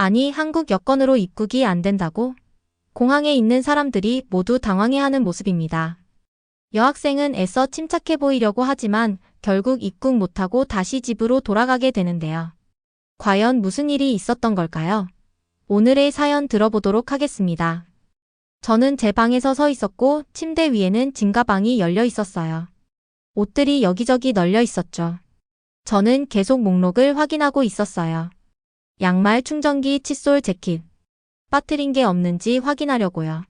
아니, 한국 여권으로 입국이 안 된다고? 공항에 있는 사람들이 모두 당황해하는 모습입니다. 여학생은 애써 침착해 보이려고 하지만 결국 입국 못하고 다시 집으로 돌아가게 되는데요. 과연 무슨 일이 있었던 걸까요? 오늘의 사연 들어보도록 하겠습니다. 저는 제 방에서 서 있었고 침대 위에는 짐가방이 열려 있었어요. 옷들이 여기저기 널려 있었죠. 저는 계속 목록을 확인하고 있었어요. 양말, 충전기, 칫솔, 재킷. 빠뜨린 게 없는지 확인하려고요.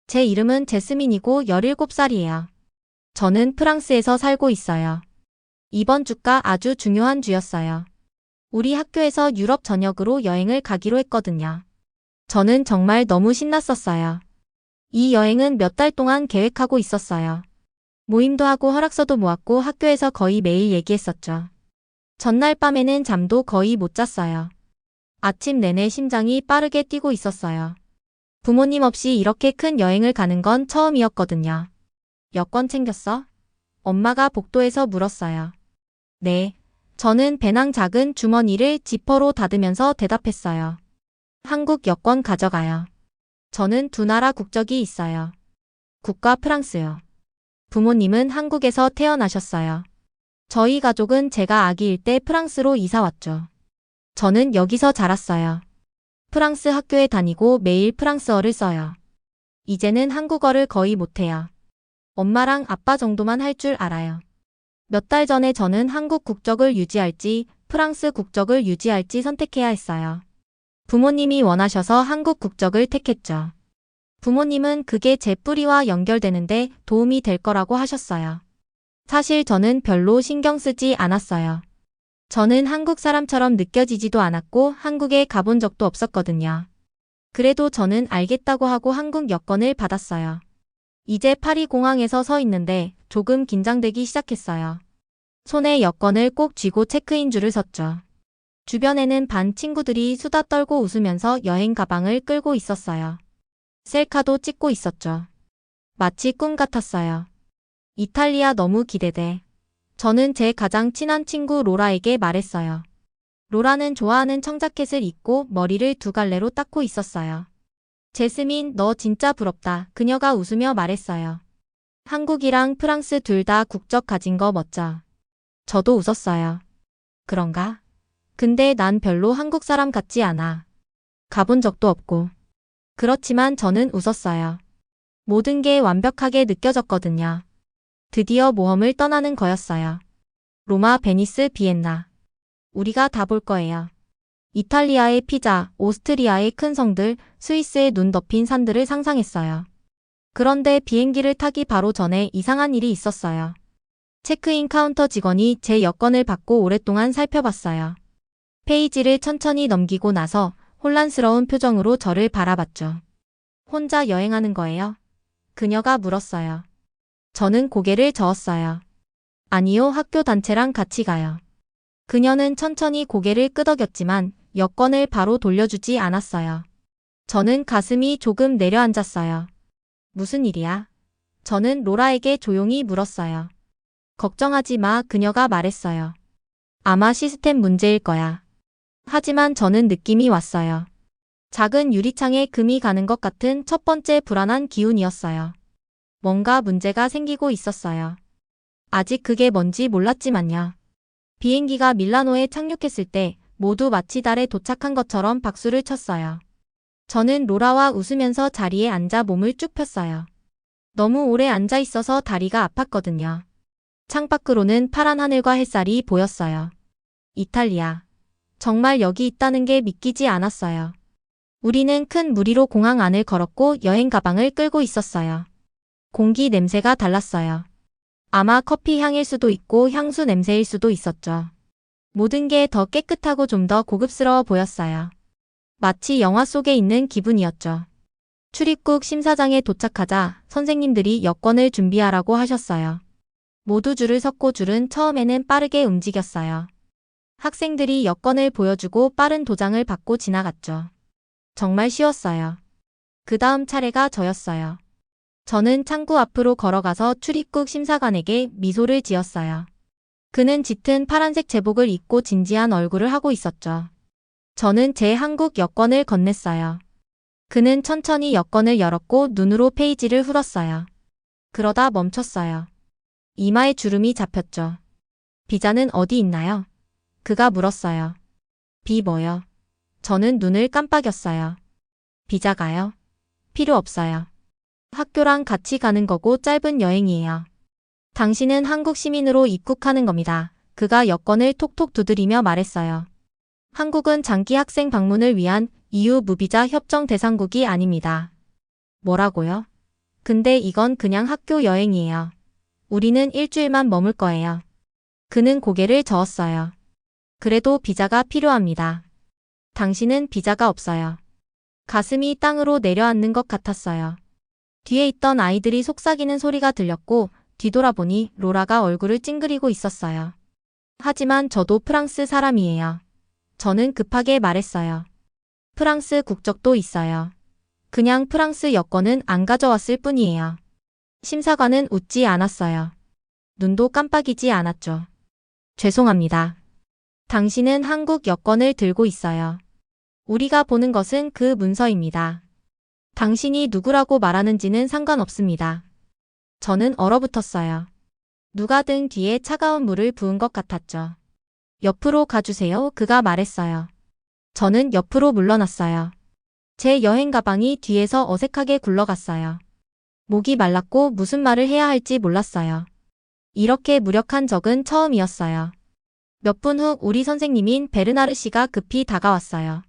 제 이름은 제스민이고 17살이에요. 저는 프랑스에서 살고 있어요. 이번 주가 아주 중요한 주였어요. 우리 학교에서 유럽 전역으로 여행을 가기로 했거든요. 저는 정말 너무 신났었어요. 이 여행은 몇 달 동안 계획하고 있었어요. 모임도 하고 허락서도 모았고 학교에서 거의 매일 얘기했었죠. 전날 밤에는 잠도 거의 못 잤어요. 아침 내내 심장이 빠르게 뛰고 있었어요. 부모님 없이 이렇게 큰 여행을 가는 건 처음이었거든요. 여권 챙겼어? 엄마가 복도에서 물었어요. 네. 저는 배낭 작은 주머니를 지퍼로 닫으면서 대답했어요. 한국 여권 가져가요. 저는 두 나라 국적이 있어요. 국가 프랑스요. 부모님은 한국에서 태어나셨어요. 저희 가족은 제가 아기일 때 프랑스로 이사 왔죠. 저는 여기서 자랐어요. 프랑스 학교에 다니고 매일 프랑스어를 써요. 이제는 한국어를 거의 못해요. 엄마랑 아빠 정도만 할 줄 알아요. 몇 달 전에 저는 한국 국적을 유지할지 프랑스 국적을 유지할지 선택해야 했어요. 부모님이 원하셔서 한국 국적을 택했죠. 부모님은 그게 제 뿌리와 연결되는데 도움이 될 거라고 하셨어요. 사실 저는 별로 신경 쓰지 않았어요. 저는 한국 사람처럼 느껴지지도 않았고 한국에 가본 적도 없었거든요. 그래도 저는 알겠다고 하고 한국 여권을 받았어요. 이제 파리 공항에서 서 있는데 조금 긴장되기 시작했어요. 손에 여권을 꼭 쥐고 체크인 줄을 섰죠. 주변에는 반 친구들이 수다 떨고 웃으면서 여행 가방을 끌고 있었어요. 셀카도 찍고 있었죠. 마치 꿈 같았어요. 이탈리아 너무 기대돼. 저는 제 가장 친한 친구 로라에게 말했어요. 로라는 좋아하는 청자켓을 입고 머리를 두 갈래로 닦고 있었어요. 제스민, 너 진짜 부럽다. 그녀가 웃으며 말했어요. 한국이랑 프랑스 둘 다 국적 가진 거 멋져. 저도 웃었어요. 그런가? 근데 난 별로 한국 사람 같지 않아. 가본 적도 없고. 그렇지만 저는 웃었어요. 모든 게 완벽하게 느껴졌거든요. 드디어 모험을 떠나는 거였어요. 로마, 베니스, 비엔나. 우리가 다 볼 거예요. 이탈리아의 피자, 오스트리아의 큰 성들, 스위스의 눈 덮인 산들을 상상했어요. 그런데 비행기를 타기 바로 전에 이상한 일이 있었어요. 체크인 카운터 직원이 제 여권을 받고 오랫동안 살펴봤어요. 페이지를 천천히 넘기고 나서 혼란스러운 표정으로 저를 바라봤죠. 혼자 여행하는 거예요? 그녀가 물었어요. 저는 고개를 저었어요. 아니요, 학교 단체랑 같이 가요. 그녀는 천천히 고개를 끄덕였지만 여권을 바로 돌려주지 않았어요. 저는 가슴이 조금 내려앉았어요. 무슨 일이야? 저는 로라에게 조용히 물었어요. 걱정하지 마, 그녀가 말했어요. 아마 시스템 문제일 거야. 하지만 저는 느낌이 왔어요. 작은 유리창에 금이 가는 것 같은 첫 번째 불안한 기운이었어요. 뭔가 문제가 생기고 있었어요. 아직 그게 뭔지 몰랐지만요. 비행기가 밀라노에 착륙했을 때 모두 마치 달에 도착한 것처럼 박수를 쳤어요. 저는 로라와 웃으면서 자리에 앉아 몸을 쭉 폈어요. 너무 오래 앉아 있어서 다리가 아팠거든요. 창밖으로는 파란 하늘과 햇살이 보였어요. 이탈리아. 정말 여기 있다는 게 믿기지 않았어요. 우리는 큰 무리로 공항 안을 걸었고 여행 가방을 끌고 있었어요. 공기 냄새가 달랐어요. 아마 커피 향일 수도 있고 향수 냄새일 수도 있었죠. 모든 게 더 깨끗하고 좀 더 고급스러워 보였어요. 마치 영화 속에 있는 기분이었죠. 출입국 심사장에 도착하자 선생님들이 여권을 준비하라고 하셨어요. 모두 줄을 섰고 줄은 처음에는 빠르게 움직였어요. 학생들이 여권을 보여주고 빠른 도장을 받고 지나갔죠. 정말 쉬웠어요. 그 다음 차례가 저였어요. 저는 창구 앞으로 걸어가서 출입국 심사관에게 미소를 지었어요. 그는 짙은 파란색 제복을 입고 진지한 얼굴을 하고 있었죠. 저는 제 한국 여권을 건넸어요. 그는 천천히 여권을 열었고 눈으로 페이지를 훑었어요. 그러다 멈췄어요. 이마에 주름이 잡혔죠. 비자는 어디 있나요? 그가 물었어요. 비 뭐요? 저는 눈을 깜빡였어요. 비자가요? 필요 없어요. 학교랑 같이 가는 거고 짧은 여행이에요. 당신은 한국 시민으로 입국하는 겁니다. 그가 여권을 톡톡 두드리며 말했어요. 한국은 장기 학생 방문을 위한 EU 무비자 협정 대상국이 아닙니다. 뭐라고요? 근데 이건 그냥 학교 여행이에요. 우리는 일주일만 머물 거예요. 그는 고개를 저었어요. 그래도 비자가 필요합니다. 당신은 비자가 없어요. 가슴이 땅으로 내려앉는 것 같았어요. 뒤에 있던 아이들이 속삭이는 소리가 들렸고 뒤돌아보니 로라가 얼굴을 찡그리고 있었어요. 하지만 저도 프랑스 사람이에요. 저는 급하게 말했어요. 프랑스 국적도 있어요. 그냥 프랑스 여권은 안 가져왔을 뿐이에요. 심사관은 웃지 않았어요. 눈도 깜빡이지 않았죠. 죄송합니다. 당신은 한국 여권을 들고 있어요. 우리가 보는 것은 그 문서입니다. 당신이 누구라고 말하는지는 상관없습니다. 저는 얼어붙었어요. 누가 등 뒤에 차가운 물을 부은 것 같았죠. 옆으로 가주세요. 그가 말했어요. 저는 옆으로 물러났어요. 제 여행 가방이 뒤에서 어색하게 굴러갔어요. 목이 말랐고 무슨 말을 해야 할지 몰랐어요. 이렇게 무력한 적은 처음이었어요. 몇 분 후 우리 선생님인 베르나르 씨가 급히 다가왔어요.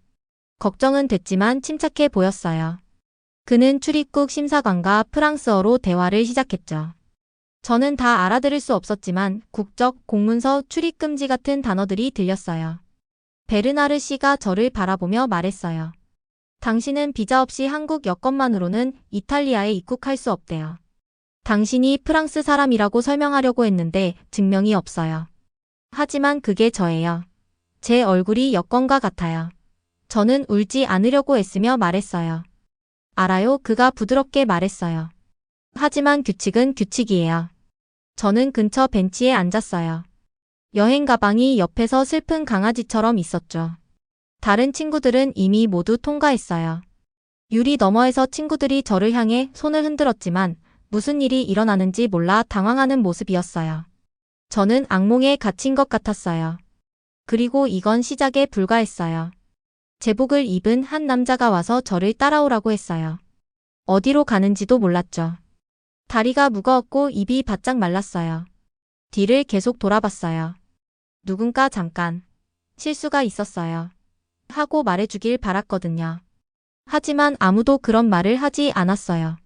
걱정은 됐지만 침착해 보였어요. 그는 출입국 심사관과 프랑스어로 대화를 시작했죠. 저는 다 알아들을 수 없었지만 국적, 공문서, 출입금지 같은 단어들이 들렸어요. 베르나르 씨가 저를 바라보며 말했어요. 당신은 비자 없이 한국 여권만으로는 이탈리아에 입국할 수 없대요. 당신이 프랑스 사람이라고 설명하려고 했는데 증명이 없어요. 하지만 그게 저예요. 제 얼굴이 여권과 같아요. 저는 울지 않으려고 애쓰며 말했어요. 알아요. 그가 부드럽게 말했어요. 하지만 규칙은 규칙이에요. 저는 근처 벤치에 앉았어요. 여행 가방이 옆에서 슬픈 강아지처럼 있었죠. 다른 친구들은 이미 모두 통과했어요. 유리 너머에서 친구들이 저를 향해 손을 흔들었지만 무슨 일이 일어나는지 몰라 당황하는 모습이었어요. 저는 악몽에 갇힌 것 같았어요. 그리고 이건 시작에 불과했어요. 제복을 입은 한 남자가 와서 저를 따라오라고 했어요. 어디로 가는지도 몰랐죠. 다리가 무거웠고 입이 바짝 말랐어요. 뒤를 계속 돌아봤어요. 누군가 잠깐 실수가 있었어요. 하고 말해주길 바랐거든요. 하지만 아무도 그런 말을 하지 않았어요.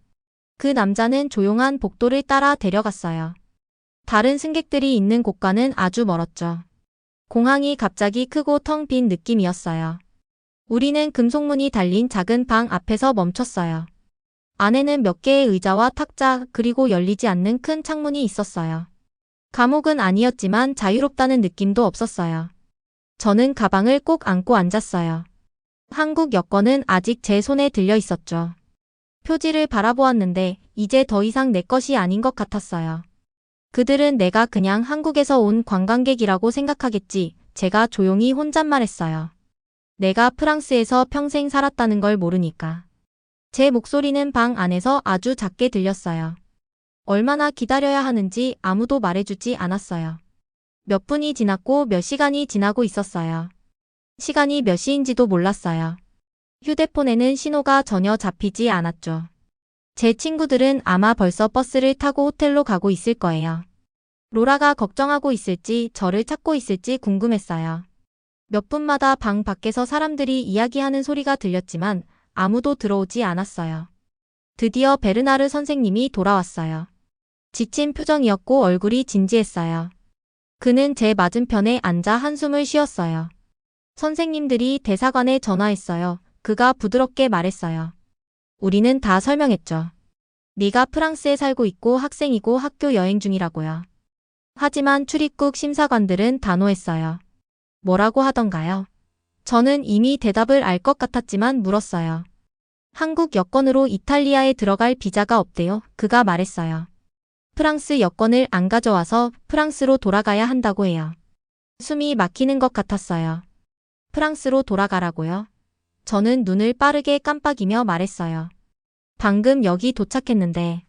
그 남자는 조용한 복도를 따라 데려갔어요. 다른 승객들이 있는 곳과는 아주 멀었죠. 공항이 갑자기 크고 텅 빈 느낌이었어요. 우리는 금속문이 달린 작은 방 앞에서 멈췄어요. 안에는 몇 개의 의자와 탁자 그리고 열리지 않는 큰 창문이 있었어요. 감옥은 아니었지만 자유롭다는 느낌도 없었어요. 저는 가방을 꼭 안고 앉았어요. 한국 여권은 아직 제 손에 들려 있었죠. 표지를 바라보았는데 이제 더 이상 내 것이 아닌 것 같았어요. 그들은 내가 그냥 한국에서 온 관광객이라고 생각하겠지. 제가 조용히 혼잣말했어요. 내가 프랑스에서 평생 살았다는 걸 모르니까. 제 목소리는 방 안에서 아주 작게 들렸어요. 얼마나 기다려야 하는지 아무도 말해주지 않았어요. 몇 분이 지났고 몇 시간이 지나고 있었어요. 시간이 몇 시인지도 몰랐어요. 휴대폰에는 신호가 전혀 잡히지 않았죠. 제 친구들은 아마 벌써 버스를 타고 호텔로 가고 있을 거예요. 로라가 걱정하고 있을지 저를 찾고 있을지 궁금했어요. 몇 분마다 방 밖에서 사람들이 이야기하는 소리가 들렸지만 아무도 들어오지 않았어요. 드디어 베르나르 선생님이 돌아왔어요. 지친 표정이었고 얼굴이 진지했어요. 그는 제 맞은편에 앉아 한숨을 쉬었어요. 선생님들이 대사관에 전화했어요. 그가 부드럽게 말했어요. 우리는 다 설명했죠. 네가 프랑스에 살고 있고 학생이고 학교 여행 중이라고요. 하지만 출입국 심사관들은 단호했어요. 뭐라고 하던가요? 저는 이미 대답을 알 것 같았지만 물었어요. 한국 여권으로 이탈리아에 들어갈 비자가 없대요. 그가 말했어요. 프랑스 여권을 안 가져와서 프랑스로 돌아가야 한다고 해요. 숨이 막히는 것 같았어요. 프랑스로 돌아가라고요? 저는 눈을 빠르게 깜빡이며 말했어요. 방금 여기 도착했는데.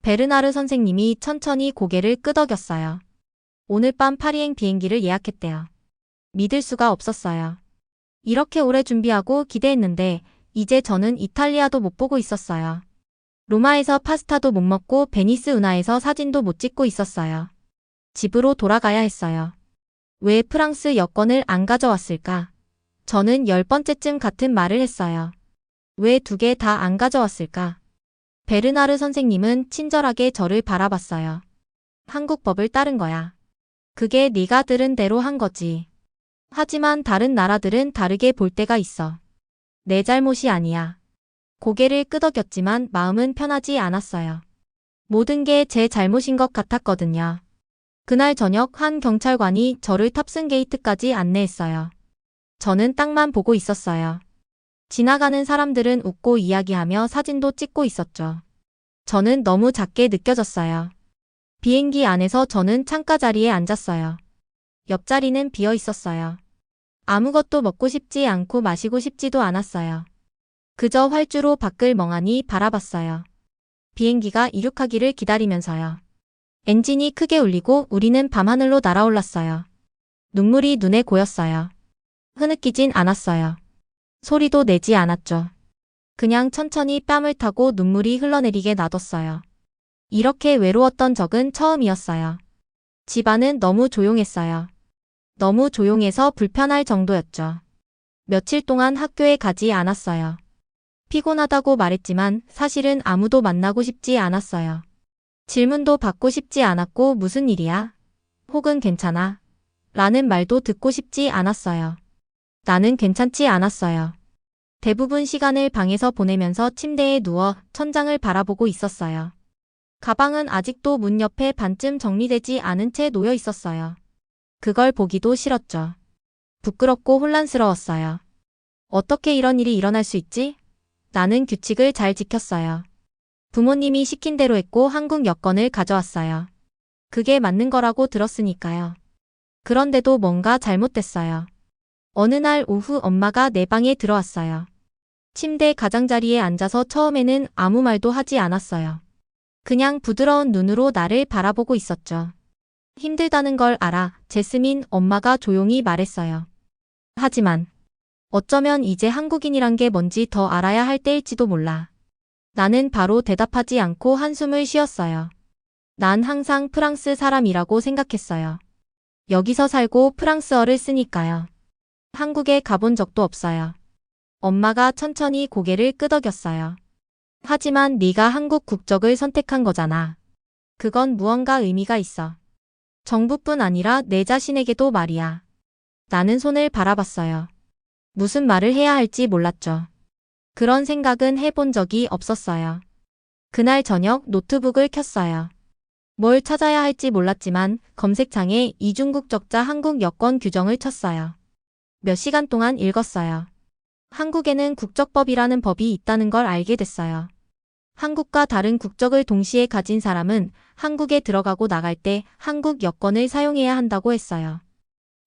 베르나르 선생님이 천천히 고개를 끄덕였어요. 오늘 밤 파리행 비행기를 예약했대요. 믿을 수가 없었어요. 이렇게 오래 준비하고 기대했는데 이제 저는 이탈리아도 못 보고 있었어요. 로마에서 파스타도 못 먹고 베니스 운하에서 사진도 못 찍고 있었어요. 집으로 돌아가야 했어요. 왜 프랑스 여권을 안 가져왔을까? 저는 10번째쯤 같은 말을 했어요. 왜 2개 다 안 가져왔을까? 베르나르 선생님은 친절하게 저를 바라봤어요. 한국 법을 따른 거야. 그게 네가 들은 대로 한 거지. 하지만 다른 나라들은 다르게 볼 때가 있어. 내 잘못이 아니야. 고개를 끄덕였지만 마음은 편하지 않았어요. 모든 게 제 잘못인 것 같았거든요. 그날 저녁 한 경찰관이 저를 탑승 게이트까지 안내했어요. 저는 땅만 보고 있었어요. 지나가는 사람들은 웃고 이야기하며 사진도 찍고 있었죠. 저는 너무 작게 느껴졌어요. 비행기 안에서 저는 창가 자리에 앉았어요. 옆자리는 비어 있었어요. 아무것도 먹고 싶지 않고 마시고 싶지도 않았어요. 그저 활주로 밖을 멍하니 바라봤어요. 비행기가 이륙하기를 기다리면서요. 엔진이 크게 울리고 우리는 밤하늘로 날아올랐어요. 눈물이 눈에 고였어요. 흐느끼진 않았어요. 소리도 내지 않았죠. 그냥 천천히 뺨을 타고 눈물이 흘러내리게 놔뒀어요. 이렇게 외로웠던 적은 처음이었어요. 집안은 너무 조용했어요. 너무 조용해서 불편할 정도였죠. 며칠 동안 학교에 가지 않았어요. 피곤하다고 말했지만 사실은 아무도 만나고 싶지 않았어요. 질문도 받고 싶지 않았고 무슨 일이야? 혹은 괜찮아? 라는 말도 듣고 싶지 않았어요. 나는 괜찮지 않았어요. 대부분 시간을 방에서 보내면서 침대에 누워 천장을 바라보고 있었어요. 가방은 아직도 문 옆에 반쯤 정리되지 않은 채 놓여 있었어요. 그걸 보기도 싫었죠. 부끄럽고 혼란스러웠어요. 어떻게 이런 일이 일어날 수 있지? 나는 규칙을 잘 지켰어요. 부모님이 시킨 대로 했고 한국 여권을 가져왔어요. 그게 맞는 거라고 들었으니까요. 그런데도 뭔가 잘못됐어요. 어느 날 오후 엄마가 내 방에 들어왔어요. 침대 가장자리에 앉아서 처음에는 아무 말도 하지 않았어요. 그냥 부드러운 눈으로 나를 바라보고 있었죠. 힘들다는 걸 알아, 제스민, 엄마가 조용히 말했어요. 하지만 어쩌면 이제 한국인이란 게 뭔지 더 알아야 할 때일지도 몰라. 나는 바로 대답하지 않고 한숨을 쉬었어요. 난 항상 프랑스 사람이라고 생각했어요. 여기서 살고 프랑스어를 쓰니까요. 한국에 가본 적도 없어요. 엄마가 천천히 고개를 끄덕였어요. 하지만 네가 한국 국적을 선택한 거잖아. 그건 무언가 의미가 있어. 정부뿐 아니라 내 자신에게도 말이야. 나는 손을 바라봤어요. 무슨 말을 해야 할지 몰랐죠. 그런 생각은 해본 적이 없었어요. 그날 저녁 노트북을 켰어요. 뭘 찾아야 할지 몰랐지만 검색창에 이중국적자 한국 여권 규정을 쳤어요. 몇 시간 동안 읽었어요. 한국에는 국적법이라는 법이 있다는 걸 알게 됐어요. 한국과 다른 국적을 동시에 가진 사람은 한국에 들어가고 나갈 때 한국 여권을 사용해야 한다고 했어요.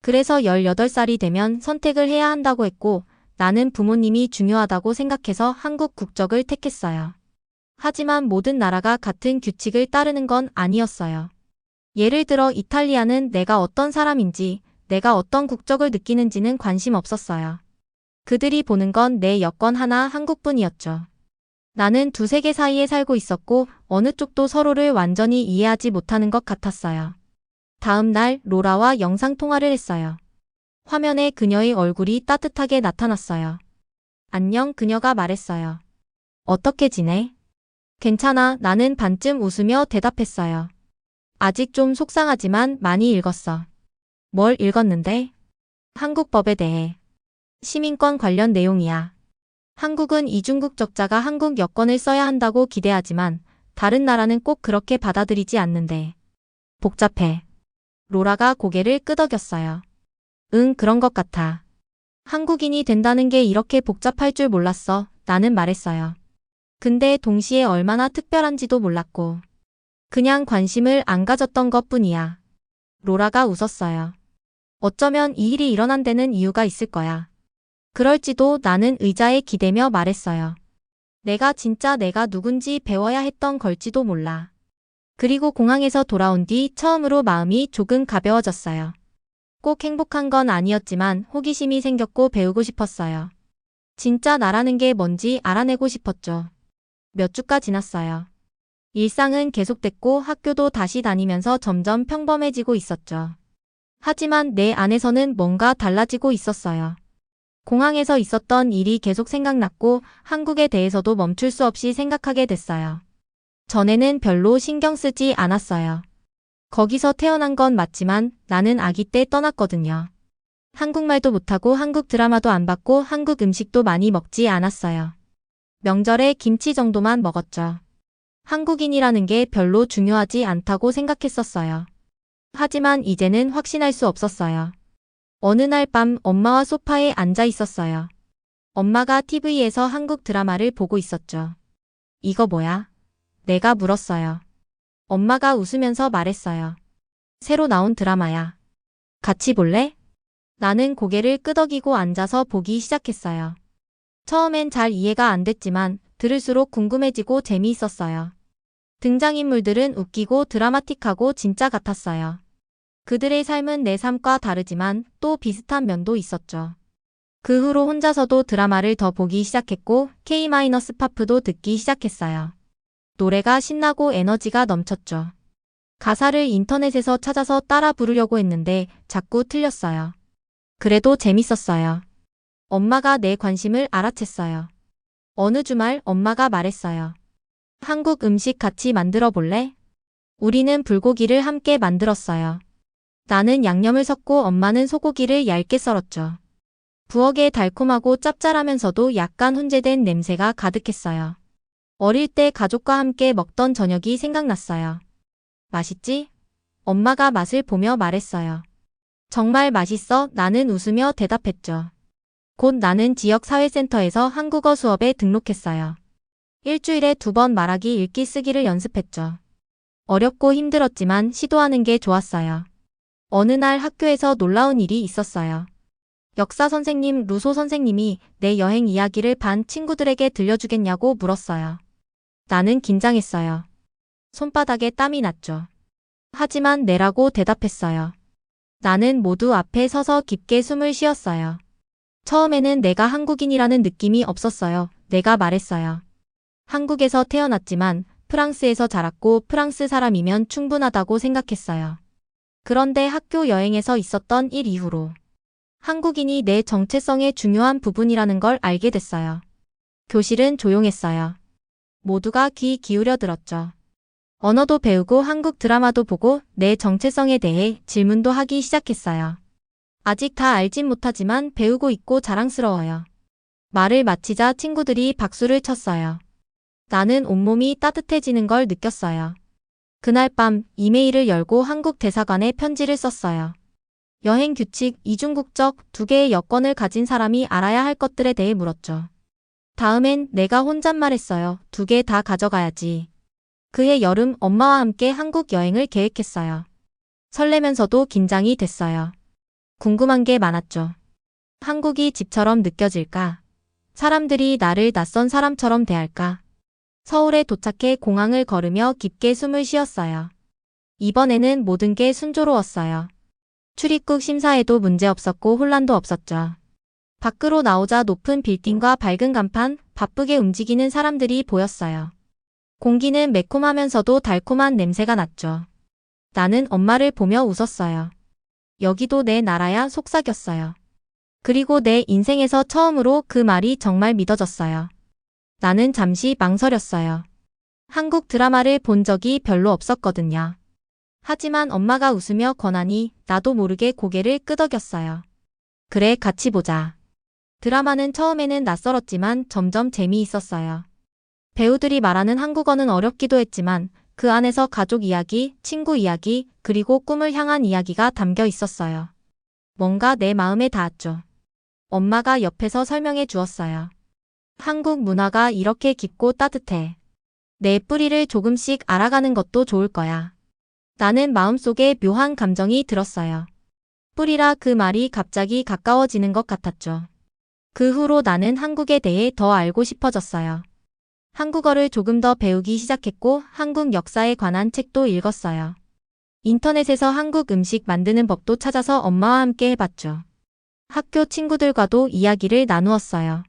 그래서 18살이 되면 선택을 해야 한다고 했고 나는 부모님이 중요하다고 생각해서 한국 국적을 택했어요. 하지만 모든 나라가 같은 규칙을 따르는 건 아니었어요. 예를 들어 이탈리아는 내가 어떤 사람인지, 내가 어떤 국적을 느끼는지는 관심 없었어요. 그들이 보는 건 내 여권 하나 한국뿐이었죠. 나는 두 세계 사이에 살고 있었고 어느 쪽도 서로를 완전히 이해하지 못하는 것 같았어요. 다음 날 로라와 영상통화를 했어요. 화면에 그녀의 얼굴이 따뜻하게 나타났어요. 안녕, 그녀가 말했어요. 어떻게 지내? 괜찮아, 나는 반쯤 웃으며 대답했어요. 아직 좀 속상하지만 많이 읽었어. 뭘 읽었는데? 한국법에 대해. 시민권 관련 내용이야. 한국은 이중국적자가 한국 여권을 써야 한다고 기대하지만 다른 나라는 꼭 그렇게 받아들이지 않는데. 복잡해. 로라가 고개를 끄덕였어요. 응, 그런 것 같아. 한국인이 된다는 게 이렇게 복잡할 줄 몰랐어. 나는 말했어요. 근데 동시에 얼마나 특별한지도 몰랐고. 그냥 관심을 안 가졌던 것뿐이야. 로라가 웃었어요. 어쩌면 이 일이 일어난 데는 이유가 있을 거야. 그럴지도 나는 의자에 기대며 말했어요. 내가 누군지 배워야 했던 걸지도 몰라. 그리고 공항에서 돌아온 뒤 처음으로 마음이 조금 가벼워졌어요. 꼭 행복한 건 아니었지만 호기심이 생겼고 배우고 싶었어요. 진짜 나라는 게 뭔지 알아내고 싶었죠. 몇 주가 지났어요. 일상은 계속됐고 학교도 다시 다니면서 점점 평범해지고 있었죠. 하지만 내 안에서는 뭔가 달라지고 있었어요. 공항에서 있었던 일이 계속 생각났고 한국에 대해서도 멈출 수 없이 생각하게 됐어요. 전에는 별로 신경 쓰지 않았어요. 거기서 태어난 건 맞지만 나는 아기 때 떠났거든요. 한국말도 못하고 한국 드라마도 안 봤고 한국 음식도 많이 먹지 않았어요. 명절에 김치 정도만 먹었죠. 한국인이라는 게 별로 중요하지 않다고 생각했었어요. 하지만 이제는 확신할 수 없었어요. 어느 날 밤 엄마와 소파에 앉아 있었어요. 엄마가 TV에서 한국 드라마를 보고 있었죠. 이거 뭐야? 내가 물었어요. 엄마가 웃으면서 말했어요. 새로 나온 드라마야. 같이 볼래? 나는 고개를 끄덕이고 앉아서 보기 시작했어요. 처음엔 잘 이해가 안 됐지만 들을수록 궁금해지고 재미있었어요. 등장인물들은 웃기고 드라마틱하고 진짜 같았어요. 그들의 삶은 내 삶과 다르지만 또 비슷한 면도 있었죠. 그 후로 혼자서도 드라마를 더 보기 시작했고 K-팝도 듣기 시작했어요. 노래가 신나고 에너지가 넘쳤죠. 가사를 인터넷에서 찾아서 따라 부르려고 했는데 자꾸 틀렸어요. 그래도 재밌었어요. 엄마가 내 관심을 알아챘어요. 어느 주말 엄마가 말했어요. 한국 음식 같이 만들어 볼래? 우리는 불고기를 함께 만들었어요. 나는 양념을 섞고 엄마는 소고기를 얇게 썰었죠. 부엌에 달콤하고 짭짤하면서도 약간 훈제된 냄새가 가득했어요. 어릴 때 가족과 함께 먹던 저녁이 생각났어요. 맛있지? 엄마가 맛을 보며 말했어요. 정말 맛있어. 나는 웃으며 대답했죠. 곧 나는 지역 사회센터에서 한국어 수업에 등록했어요. 일주일에 2번 말하기 읽기 쓰기를 연습했죠. 어렵고 힘들었지만 시도하는 게 좋았어요. 어느 날 학교에서 놀라운 일이 있었어요. 역사 선생님, 루소 선생님이 내 여행 이야기를 반 친구들에게 들려주겠냐고 물었어요. 나는 긴장했어요. 손바닥에 땀이 났죠. 하지만 내라고 대답했어요. 나는 모두 앞에 서서 깊게 숨을 쉬었어요. 처음에는 내가 한국인이라는 느낌이 없었어요. 내가 말했어요. 한국에서 태어났지만 프랑스에서 자랐고 프랑스 사람이면 충분하다고 생각했어요. 그런데 학교 여행에서 있었던 일 이후로 한국인이 내 정체성의 중요한 부분이라는 걸 알게 됐어요. 교실은 조용했어요. 모두가 귀 기울여 들었죠. 언어도 배우고 한국 드라마도 보고 내 정체성에 대해 질문도 하기 시작했어요. 아직 다 알진 못하지만 배우고 있고 자랑스러워요. 말을 마치자 친구들이 박수를 쳤어요. 나는 온몸이 따뜻해지는 걸 느꼈어요. 그날 밤 이메일을 열고 한국 대사관에 편지를 썼어요. 여행 규칙, 이중국적 2개의 여권을 가진 사람이 알아야 할 것들에 대해 물었죠. 다음엔 내가 혼잣말했어요. 2개 다 가져가야지. 그해 여름 엄마와 함께 한국 여행을 계획했어요. 설레면서도 긴장이 됐어요. 궁금한 게 많았죠. 한국이 집처럼 느껴질까? 사람들이 나를 낯선 사람처럼 대할까? 서울에 도착해 공항을 걸으며 깊게 숨을 쉬었어요. 이번에는 모든 게 순조로웠어요. 출입국 심사에도 문제 없었고 혼란도 없었죠. 밖으로 나오자 높은 빌딩과 밝은 간판, 바쁘게 움직이는 사람들이 보였어요. 공기는 매콤하면서도 달콤한 냄새가 났죠. 나는 엄마를 보며 웃었어요. 여기도 내 나라야 속삭였어요. 그리고 내 인생에서 처음으로 그 말이 정말 믿어졌어요. 나는 잠시 망설였어요. 한국 드라마를 본 적이 별로 없었거든요. 하지만 엄마가 웃으며 권하니 나도 모르게 고개를 끄덕였어요. 그래, 같이 보자. 드라마는 처음에는 낯설었지만 점점 재미있었어요. 배우들이 말하는 한국어는 어렵기도 했지만 그 안에서 가족 이야기, 친구 이야기, 그리고 꿈을 향한 이야기가 담겨 있었어요. 뭔가 내 마음에 닿았죠. 엄마가 옆에서 설명해 주었어요. 한국 문화가 이렇게 깊고 따뜻해. 내 뿌리를 조금씩 알아가는 것도 좋을 거야. 나는 마음속에 묘한 감정이 들었어요. 뿌리라 그 말이 갑자기 가까워지는 것 같았죠. 그 후로 나는 한국에 대해 더 알고 싶어졌어요. 한국어를 조금 더 배우기 시작했고 한국 역사에 관한 책도 읽었어요. 인터넷에서 한국 음식 만드는 법도 찾아서 엄마와 함께 해봤죠. 학교 친구들과도 이야기를 나누었어요.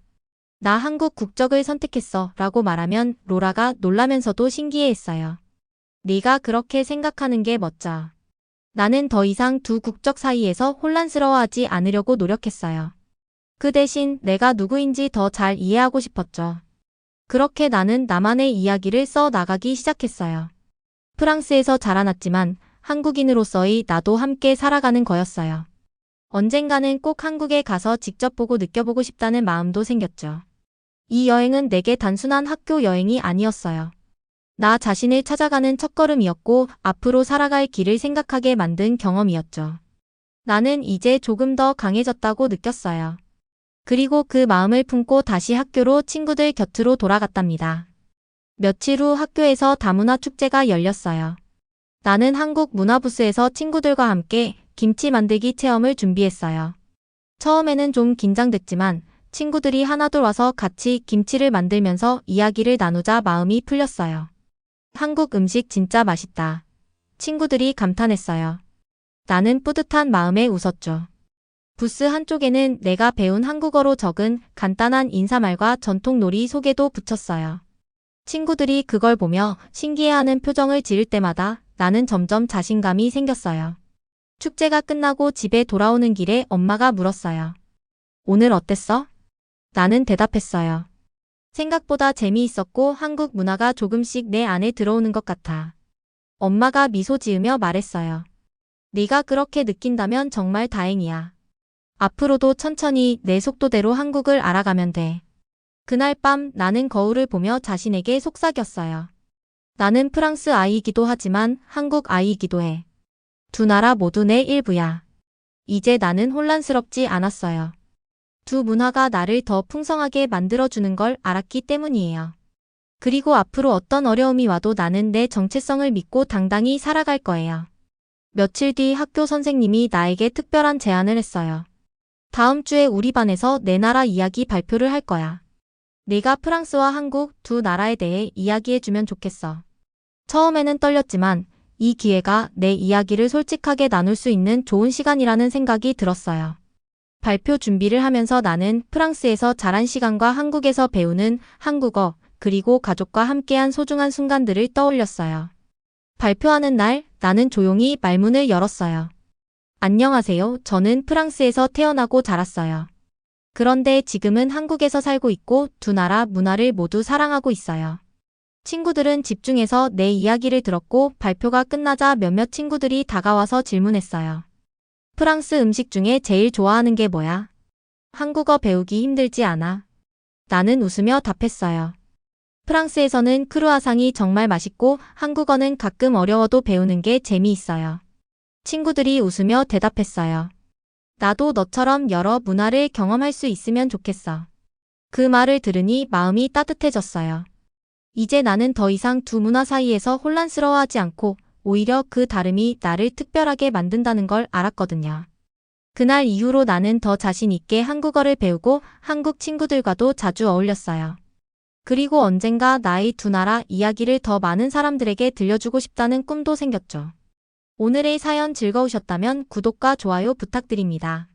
나 한국 국적을 선택했어 라고 말하면 로라가 놀라면서도 신기해했어요. 네가 그렇게 생각하는 게 멋져. 나는 더 이상 두 국적 사이에서 혼란스러워하지 않으려고 노력했어요. 그 대신 내가 누구인지 더 잘 이해하고 싶었죠. 그렇게 나는 나만의 이야기를 써 나가기 시작했어요. 프랑스에서 자라났지만 한국인으로서의 나도 함께 살아가는 거였어요. 언젠가는 꼭 한국에 가서 직접 보고 느껴보고 싶다는 마음도 생겼죠. 이 여행은 내게 단순한 학교 여행이 아니었어요. 나 자신을 찾아가는 첫걸음이었고 앞으로 살아갈 길을 생각하게 만든 경험이었죠. 나는 이제 조금 더 강해졌다고 느꼈어요. 그리고 그 마음을 품고 다시 학교로 친구들 곁으로 돌아갔답니다. 며칠 후 학교에서 다문화 축제가 열렸어요. 나는 한국 문화부스에서 친구들과 함께 김치 만들기 체험을 준비했어요. 처음에는 좀 긴장됐지만 친구들이 하나둘 와서 같이 김치를 만들면서 이야기를 나누자 마음이 풀렸어요. 한국 음식 진짜 맛있다. 친구들이 감탄했어요. 나는 뿌듯한 마음에 웃었죠. 부스 한쪽에는 내가 배운 한국어로 적은 간단한 인사말과 전통놀이 소개도 붙였어요. 친구들이 그걸 보며 신기해하는 표정을 지을 때마다 나는 점점 자신감이 생겼어요. 축제가 끝나고 집에 돌아오는 길에 엄마가 물었어요. 오늘 어땠어? 나는 대답했어요. 생각보다 재미있었고 한국 문화가 조금씩 내 안에 들어오는 것 같아. 엄마가 미소 지으며 말했어요. 네가 그렇게 느낀다면 정말 다행이야. 앞으로도 천천히 내 속도대로 한국을 알아가면 돼. 그날 밤 나는 거울을 보며 자신에게 속삭였어요. 나는 프랑스 아이이기도 하지만 한국 아이이기도 해. 두 나라 모두 내 일부야. 이제 나는 혼란스럽지 않았어요. 두 문화가 나를 더 풍성하게 만들어주는 걸 알았기 때문이에요. 그리고 앞으로 어떤 어려움이 와도 나는 내 정체성을 믿고 당당히 살아갈 거예요. 며칠 뒤 학교 선생님이 나에게 특별한 제안을 했어요. 다음 주에 우리 반에서 내 나라 이야기 발표를 할 거야. 네가 프랑스와 한국 두 나라에 대해 이야기해주면 좋겠어. 처음에는 떨렸지만 이 기회가 내 이야기를 솔직하게 나눌 수 있는 좋은 시간이라는 생각이 들었어요. 발표 준비를 하면서 나는 프랑스에서 자란 시간과 한국에서 배우는 한국어, 그리고 가족과 함께한 소중한 순간들을 떠올렸어요. 발표하는 날, 나는 조용히 말문을 열었어요. 안녕하세요. 저는 프랑스에서 태어나고 자랐어요. 그런데 지금은 한국에서 살고 있고 두 나라 문화를 모두 사랑하고 있어요. 친구들은 집중해서 내 이야기를 들었고 발표가 끝나자 몇몇 친구들이 다가와서 질문했어요. 프랑스 음식 중에 제일 좋아하는 게 뭐야? 한국어 배우기 힘들지 않아? 나는 웃으며 답했어요. 프랑스에서는 크루아상이 정말 맛있고 한국어는 가끔 어려워도 배우는 게 재미있어요. 친구들이 웃으며 대답했어요. 나도 너처럼 여러 문화를 경험할 수 있으면 좋겠어. 그 말을 들으니 마음이 따뜻해졌어요. 이제 나는 더 이상 두 문화 사이에서 혼란스러워하지 않고 오히려 그 다름이 나를 특별하게 만든다는 걸 알았거든요. 그날 이후로 나는 더 자신 있게 한국어를 배우고 한국 친구들과도 자주 어울렸어요. 그리고 언젠가 나의 두 나라 이야기를 더 많은 사람들에게 들려주고 싶다는 꿈도 생겼죠. 오늘의 사연 즐거우셨다면 구독과 좋아요 부탁드립니다.